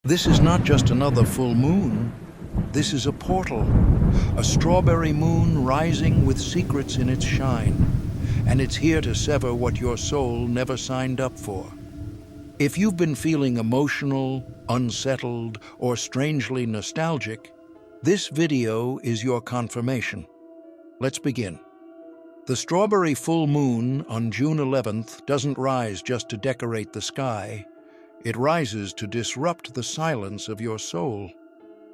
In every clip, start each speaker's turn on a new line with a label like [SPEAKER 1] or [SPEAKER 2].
[SPEAKER 1] This is not just another full moon. This is a portal, a strawberry moon rising with secrets in its shine, and it's here to sever what your soul never signed up for. If you've been feeling emotional, unsettled, or strangely nostalgic, this video is your confirmation. Let's begin. The strawberry full moon on June 11th doesn't rise just to decorate the sky. It rises to disrupt the silence of your soul.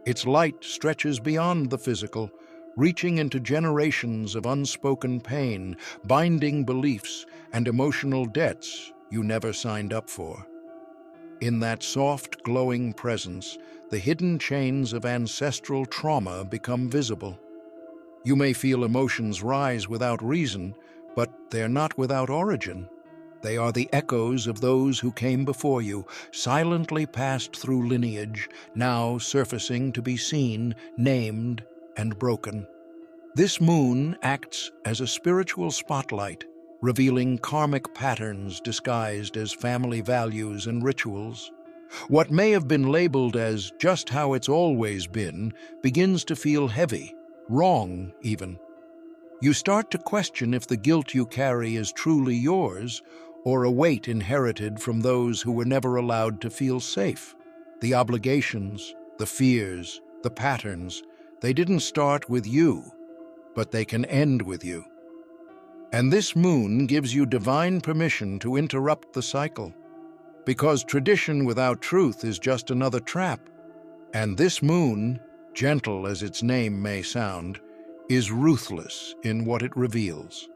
[SPEAKER 1] Its light stretches beyond the physical, reaching into generations of unspoken pain, binding beliefs, and emotional debts you never signed up for. In that soft, glowing presence, the hidden chains of ancestral trauma become visible. You may feel emotions rise without reason, but they're not without origin. They are the echoes of those who came before you, silently passed through lineage, now surfacing to be seen, named, and broken. This moon acts as a spiritual spotlight, revealing karmic patterns disguised as family values and rituals. What may have been labeled as just how it's always been begins to feel heavy, wrong even. You start to question if the guilt you carry is truly yours, or a weight inherited from those who were never allowed to feel safe. The obligations, the fears, the patterns, they didn't start with you, but they can end with you. And this moon gives you divine permission to interrupt the cycle, because tradition without truth is just another trap. And this moon, gentle as its name may sound, is ruthless in what it reveals.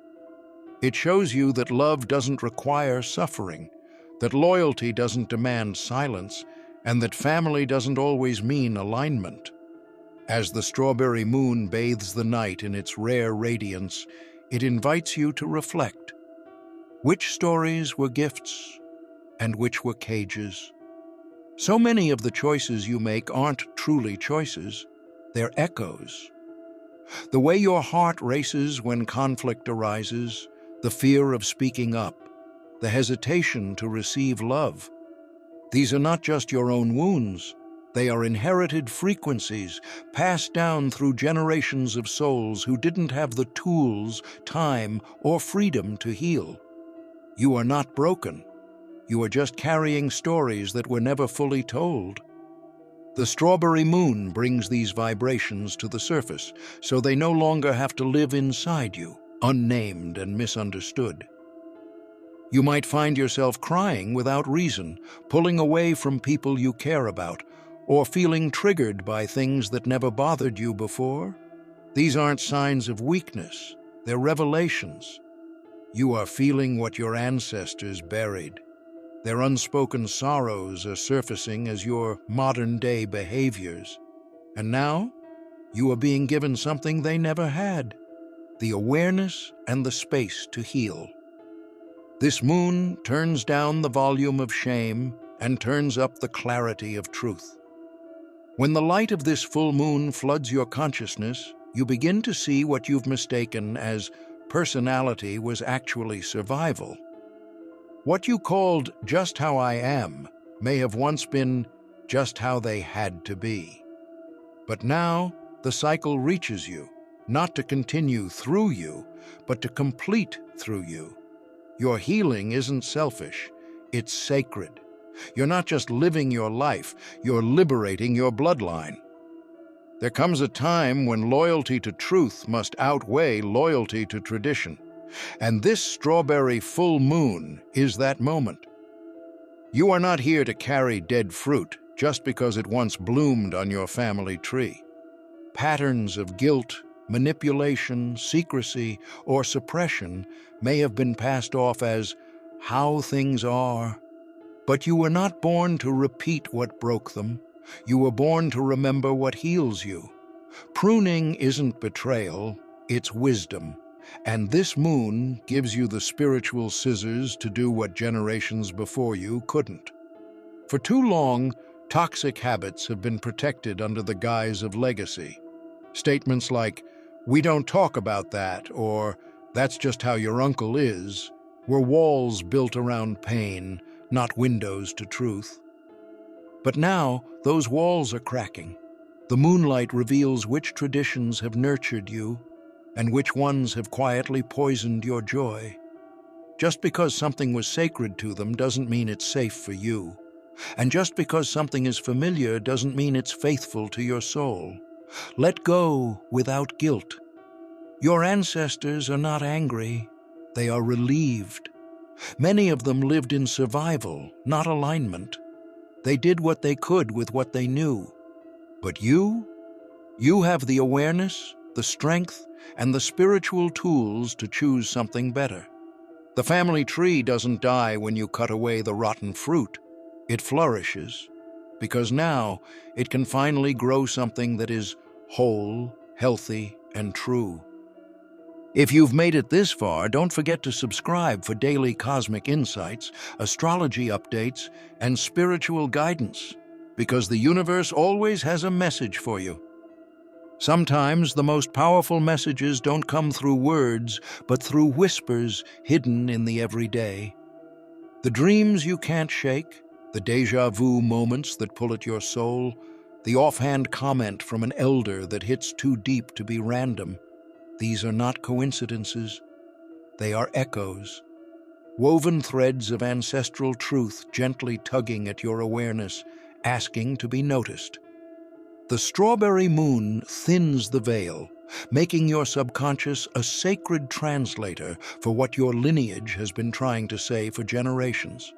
[SPEAKER 1] It shows you that love doesn't require suffering, that loyalty doesn't demand silence, and that family doesn't always mean alignment. As the strawberry moon bathes the night in its rare radiance, it invites you to reflect. Which stories were gifts, and which were cages? So many of the choices you make aren't truly choices, they're echoes. The way your heart races when conflict arises, the fear of speaking up, the hesitation to receive love. These are not just your own wounds. They are inherited frequencies passed down through generations of souls who didn't have the tools, time, or freedom to heal. You are not broken. You are just carrying stories that were never fully told. The strawberry moon brings these vibrations to the surface, so they no longer have to live inside you, unnamed and misunderstood. You might find yourself crying without reason, pulling away from people you care about, or feeling triggered by things that never bothered you before. These aren't signs of weakness, they're revelations. You are feeling what your ancestors buried. Their unspoken sorrows are surfacing as your modern-day behaviors. And now, you are being given something they never had: the awareness and the space to heal. This moon turns down the volume of shame and turns up the clarity of truth. When the light of this full moon floods your consciousness, you begin to see what you've mistaken as personality was actually survival. What you called just how I am may have once been just how they had to be. But now, the cycle reaches you, not to continue through you, but to complete through you. Your healing isn't selfish, it's sacred. You're not just living your life, you're liberating your bloodline. There comes a time when loyalty to truth must outweigh loyalty to tradition. And this strawberry full moon is that moment. You are not here to carry dead fruit just because it once bloomed on your family tree. Patterns of guilt, manipulation, secrecy, or suppression may have been passed off as how things are. But you were not born to repeat what broke them. You were born to remember what heals you. Pruning isn't betrayal, it's wisdom. And this moon gives you the spiritual scissors to do what generations before you couldn't. For too long, toxic habits have been protected under the guise of legacy. Statements like, "We don't talk about that," or "That's just how your uncle is," were walls built around pain, not windows to truth. But now, those walls are cracking. The moonlight reveals which traditions have nurtured you and which ones have quietly poisoned your joy. Just because something was sacred to them doesn't mean it's safe for you. And just because something is familiar doesn't mean it's faithful to your soul. Let go without guilt. Your ancestors are not angry, they are relieved. Many of them lived in survival, not alignment. They did what they could with what they knew. But you have the awareness, the strength, and the spiritual tools to choose something better. The family tree doesn't die when you cut away the rotten fruit. It flourishes, because now it can finally grow something that is whole, healthy, and true. If you've made it this far, don't forget to subscribe for daily cosmic insights, astrology updates, and spiritual guidance, because the universe always has a message for you. Sometimes the most powerful messages don't come through words, but through whispers hidden in the everyday. The dreams you can't shake, the déjà vu moments that pull at your soul, the offhand comment from an elder that hits too deep to be random. These are not coincidences. They are echoes, woven threads of ancestral truth gently tugging at your awareness, asking to be noticed. The strawberry moon thins the veil, making your subconscious a sacred translator for what your lineage has been trying to say for generations.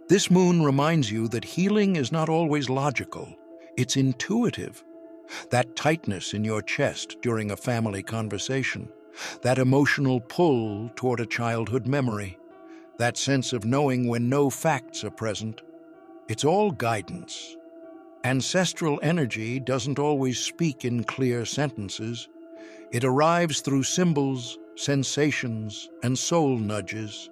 [SPEAKER 1] This moon reminds you that healing is not always logical, it's intuitive. That tightness in your chest during a family conversation, that emotional pull toward a childhood memory, that sense of knowing when no facts are present, it's all guidance. Ancestral energy doesn't always speak in clear sentences. It arrives through symbols, sensations, and soul nudges.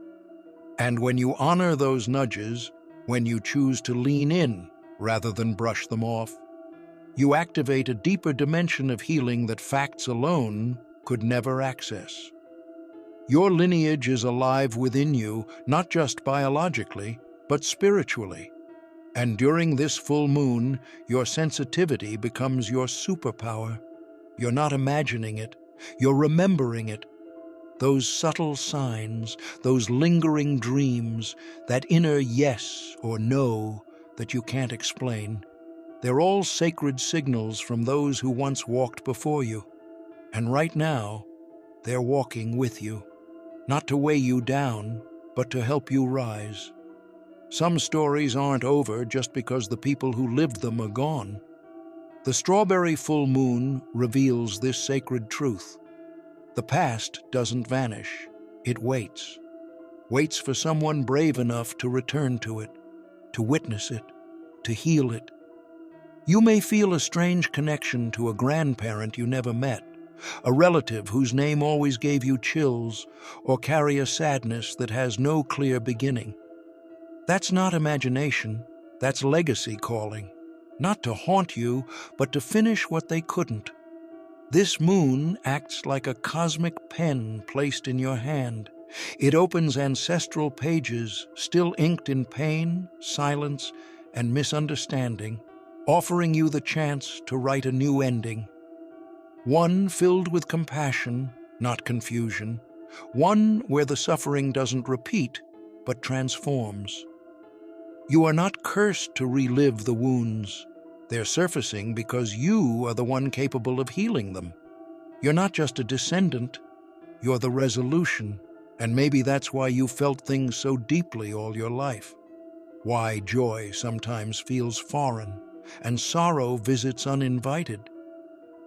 [SPEAKER 1] And when you honor those nudges, when you choose to lean in rather than brush them off, you activate a deeper dimension of healing that facts alone could never access. Your lineage is alive within you, not just biologically, but spiritually. And during this full moon, your sensitivity becomes your superpower. You're not imagining it, you're remembering it. Those subtle signs, those lingering dreams, that inner yes or no that you can't explain, they're all sacred signals from those who once walked before you. And right now, they're walking with you, not to weigh you down, but to help you rise. Some stories aren't over just because the people who lived them are gone. The strawberry full moon reveals this sacred truth. The past doesn't vanish, it waits. Waits for someone brave enough to return to it, to witness it, to heal it. You may feel a strange connection to a grandparent you never met, a relative whose name always gave you chills, or carry a sadness that has no clear beginning. That's not imagination, that's legacy calling. Not to haunt you, but to finish what they couldn't. This moon acts like a cosmic pen placed in your hand. It opens ancestral pages, still inked in pain, silence, and misunderstanding, offering you the chance to write a new ending. One filled with compassion, not confusion. One where the suffering doesn't repeat, but transforms. You are not cursed to relive the wounds. They're surfacing because you are the one capable of healing them. You're not just a descendant, you're the resolution, and maybe that's why you felt things so deeply all your life. Why joy sometimes feels foreign, and sorrow visits uninvited.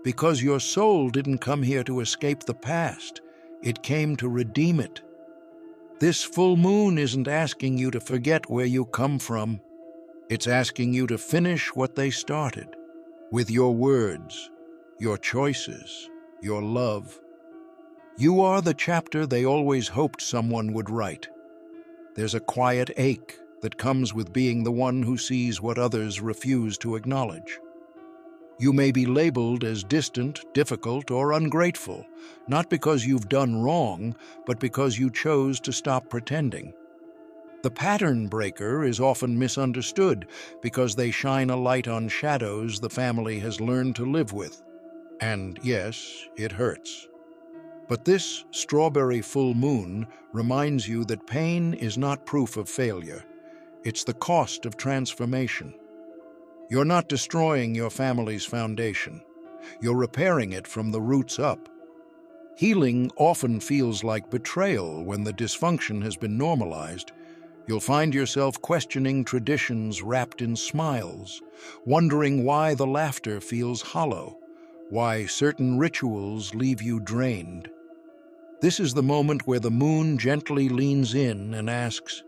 [SPEAKER 1] Because your soul didn't come here to escape the past, it came to redeem it. This full moon isn't asking you to forget where you come from. It's asking you to finish what they started, with your words, your choices, your love. You are the chapter they always hoped someone would write. There's a quiet ache that comes with being the one who sees what others refuse to acknowledge. You may be labeled as distant, difficult, or ungrateful, not because you've done wrong, but because you chose to stop pretending. The pattern breaker is often misunderstood because they shine a light on shadows the family has learned to live with. And yes, it hurts. But this strawberry full moon reminds you that pain is not proof of failure. It's the cost of transformation. You're not destroying your family's foundation. You're repairing it from the roots up. Healing often feels like betrayal when the dysfunction has been normalized. You'll find yourself questioning traditions wrapped in smiles, wondering why the laughter feels hollow, why certain rituals leave you drained. This is the moment where the moon gently leans in and asks,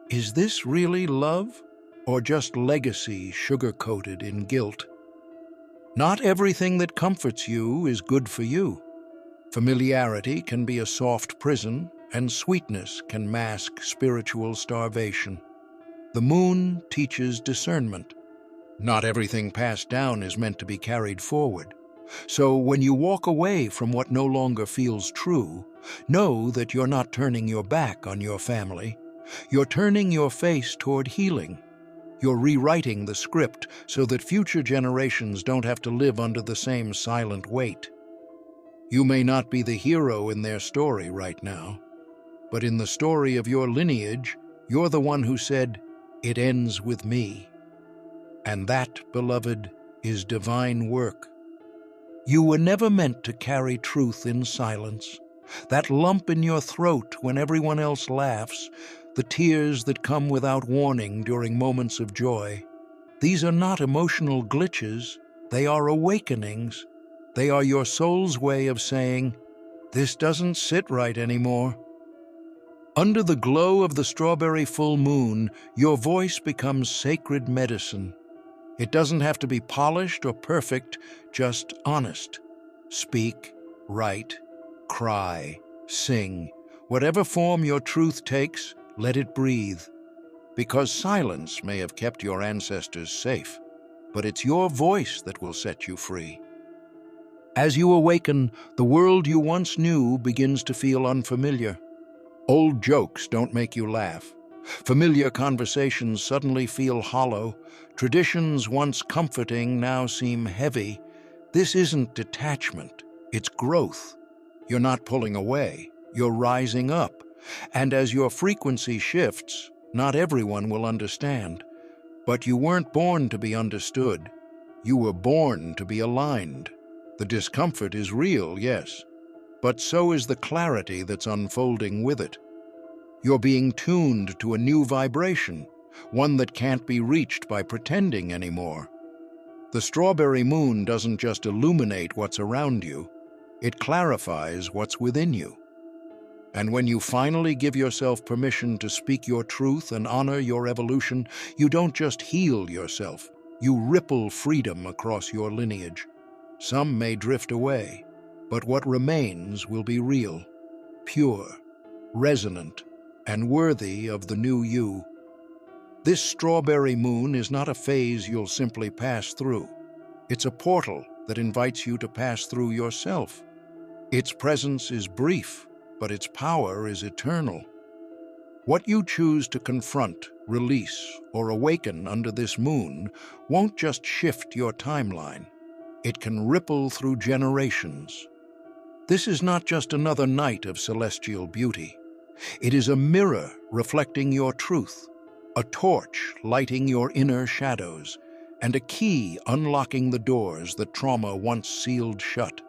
[SPEAKER 1] "Is this really love, or just legacy sugar-coated in guilt?" Not everything that comforts you is good for you. Familiarity can be a soft prison, and sweetness can mask spiritual starvation. The moon teaches discernment. Not everything passed down is meant to be carried forward. So when you walk away from what no longer feels true, know that you're not turning your back on your family. You're turning your face toward healing. You're rewriting the script so that future generations don't have to live under the same silent weight. You may not be the hero in their story right now, but in the story of your lineage, you're the one who said, "It ends with me." And that, beloved, is divine work. You were never meant to carry truth in silence. That lump in your throat when everyone else laughs, the tears that come without warning during moments of joy. These are not emotional glitches, they are awakenings. They are your soul's way of saying, "This doesn't sit right anymore." Under the glow of the strawberry full moon, your voice becomes sacred medicine. It doesn't have to be polished or perfect, just honest. Speak, write, cry, sing. Whatever form your truth takes, let it breathe. Because silence may have kept your ancestors safe, but it's your voice that will set you free. As you awaken, the world you once knew begins to feel unfamiliar. Old jokes don't make you laugh. Familiar conversations suddenly feel hollow. Traditions once comforting now seem heavy. This isn't detachment, it's growth. You're not pulling away, you're rising up. And as your frequency shifts, not everyone will understand. But you weren't born to be understood. You were born to be aligned. The discomfort is real, yes, but so is the clarity that's unfolding with it. You're being tuned to a new vibration, one that can't be reached by pretending anymore. The strawberry moon doesn't just illuminate what's around you, it clarifies what's within you. And when you finally give yourself permission to speak your truth and honor your evolution, you don't just heal yourself, you ripple freedom across your lineage. Some may drift away, but what remains will be real, pure, resonant, and worthy of the new you. This strawberry moon is not a phase you'll simply pass through. It's a portal that invites you to pass through yourself. Its presence is brief, but its power is eternal. What you choose to confront, release, or awaken under this moon won't just shift your timeline. It can ripple through generations. This is not just another night of celestial beauty. It is a mirror reflecting your truth, a torch lighting your inner shadows, and a key unlocking the doors that trauma once sealed shut.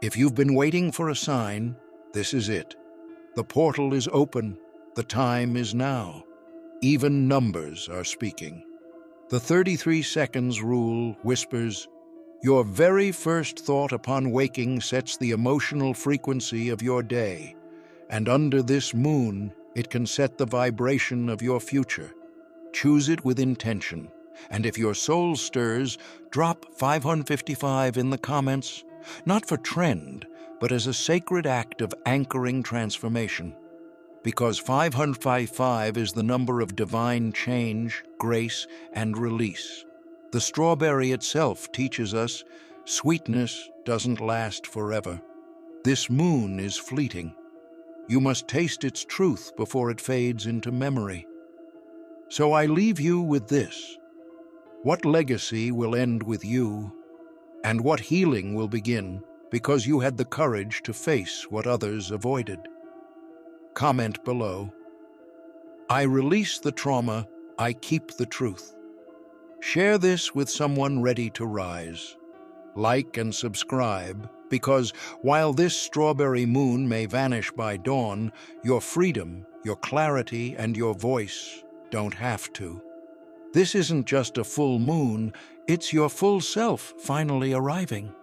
[SPEAKER 1] If you've been waiting for a sign, this is it. The portal is open. The time is now. Even numbers are speaking. The 33 seconds rule whispers, "Your very first thought upon waking sets the emotional frequency of your day, and under this moon, it can set the vibration of your future. Choose it with intention, and if your soul stirs, drop 555 in the comments, not for trend, but as a sacred act of anchoring transformation. Because 555 is the number of divine change, grace, and release. The strawberry itself teaches us sweetness doesn't last forever. This moon is fleeting. You must taste its truth before it fades into memory. So I leave you with this. What legacy will end with you, and what healing will begin because you had the courage to face what others avoided? Comment below. I release the trauma, I keep the truth. Share this with someone ready to rise. Like and subscribe, because while this strawberry moon may vanish by dawn, your freedom, your clarity, and your voice don't have to. This isn't just a full moon, it's your full self finally arriving.